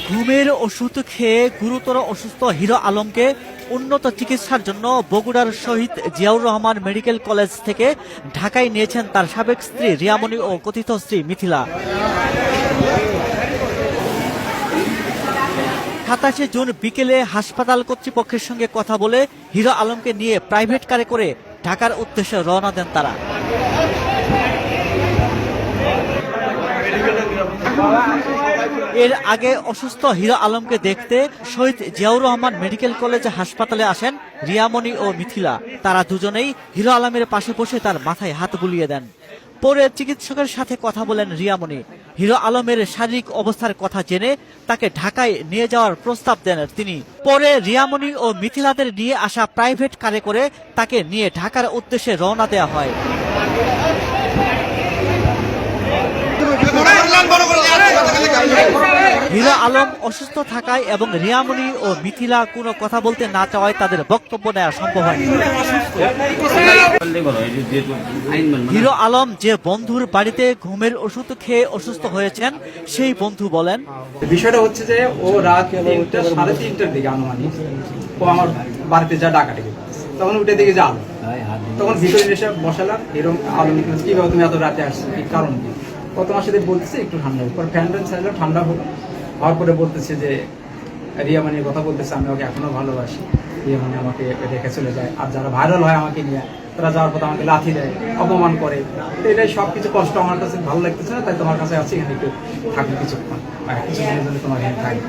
ঘুমের ওষুধ খেয়ে গুরুতর অসুস্থ হিরো আলমকে উন্নত চিকিৎসার জন্য বগুড়ার শহীদ জিয়াউর রহমান মেডিকেল কলেজ থেকে ঢাকায় নিয়েছেন তার সাবেক স্ত্রী রিয়ামণি ও কথিত স্ত্রী মিথিলা। 27 জুন বিকেলে হাসপাতাল কর্তৃপক্ষের সঙ্গে কথা বলে হিরো আলমকে নিয়ে প্রাইভেট কারে করে ঢাকার উদ্দেশ্যে রওনা দেন তারা। এর আগে অসুস্থ হিরো আলমকে দেখতে শহীদ জিয়াউর রহমান মেডিকেল কলেজ হাসপাতালে আসেন রিয়ামণি ও মিথিলা। তারা দুজনেই হিরো আলমের পাশে বসে তার মাথায় হাত বুলিয়ে দেন। পরে চিকিৎসকের সাথে কথা বলেন রিয়ামণি। হিরো আলমের শারীরিক অবস্থার কথা জেনে তাকে ঢাকায় নিয়ে যাওয়ার প্রস্তাব দেন তিনি। পরে রিয়ামণি ও মিথিলাদের নিয়ে আসা প্রাইভেট কারে করে তাকে নিয়ে ঢাকার উদ্দেশ্যে রওনা দেওয়া হয়। হিরো আলম অসুস্থ থাকায় এবং রিয়ামণি ও মিথিলা কোনো কথা বলতে না চাওয়ায় তাদের বক্তব্য নেওয়া সম্ভব হয়নি। হিরো আলম যে বন্ধুর বাড়িতে ঘুমের ওষুধ খেয়ে অসুস্থ হয়েছেন সেই বন্ধু বলেন, বিষয়টা হচ্ছে যে ও রাত 3টা সাড়ে 3টার দিকে আনুমানিক ও আমার বাড়িতে যা ডাকাডাকি তখন উঠে দিকে যা আলো তখন ভিতরে এসে বসালাম। এরকম আলম কিভাবে তুমি এত রাতে আসছো, কি কারণ কি? ও তোমার সাথে বলতেছে একটু ঠান্ডা পর ফ্যান ট্যান চাইলো, ঠান্ডা হওয়ার পরে বলতেছে যে রিয়ামণির কথা বলতেছে আমি ওকে এখনো ভালোবাসি, রিয়ামণি আমাকে রেখে চলে যায়, আর যারা ভাইরাল হয় আমাকে নিয়ে তারা যাওয়ার পথে আমাকে লাথি দেয়, অপমান করে। তো এটাই সব কিছু কষ্ট আমার কাছে ভালো লাগতেছে না, তাই তোমার কাছে আছি, এখানে একটু থাকবে কিছুক্ষণ, কিছুদিনের জন্য তোমার এখানে থাকবে।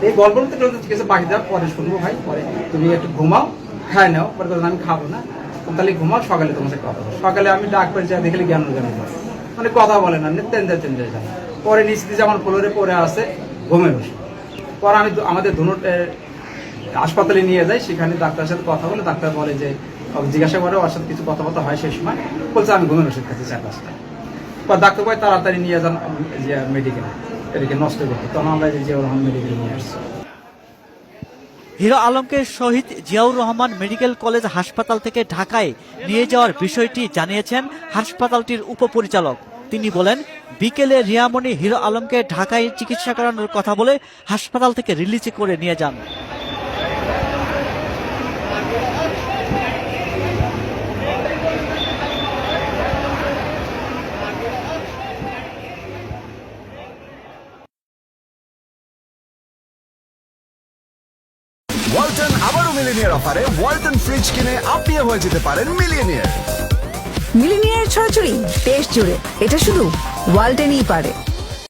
এই গল্প বলতে ঠিক আছে, বাকি দেওয়ার পরে শুনবো ভাই, পরে তুমি একটু ঘুমাও, খাই নাও। পরে আমি খাবো না, তাহলে ঘুমাও, সকালে তোমার সাথে কথা বলো। সকালে আমি ডাক করে যাই, দেখলে জ্ঞান মানে কথা বলে না, তেন যায়। পরে নিশ্চিত আমার ফ্লোরে পরে আসে ঘুমের ওষুধ। পরে আমি আমাদের হাসপাতালে নিয়ে যাই, সেখানে ডাক্তারের সাথে কথা বলে ডাক্তার বলে যে জিজ্ঞাসা করে ওর সাথে কিছু কথাবার্তা হয়, সেই সময় বলছে আমি ঘুমের ওষুধ খাচ্ছি 4-5টা। পর ডাক্তার ভাই তাড়াতাড়ি নিয়ে যান মেডিকেলে, এদিকে নষ্ট করতে, তখন আমরা জিয়াউর রহমান মেডিকেলে নিয়ে আসছি। হিরো আলমকে শহীদ জিয়াউর রহমান মেডিকেল কলেজ হাসপাতাল থেকে ঢাকায় নিয়ে যাওয়ার বিষয়টি জানিয়েছেন হাসপাতালটির উপপরিচালক। তিনি বলেন, বিকেলে রিয়ামণি হিরো আলমকে ঢাকায় চিকিৎসা করানোর কথা বলে হাসপাতাল থেকে রিলিজ করে নিয়ে যান। ওয়ালটন আবারও মিলিনিয়ার অফারে ওয়ালটন ফ্রিজ কিনে আপনিও হয়ে যেতে পারেন মিলিয়নিয়ার। মিলিনিয়ার ছড়াছড়ি দেশ জুড়ে, এটা শুধু ওয়ালটেনই পারে।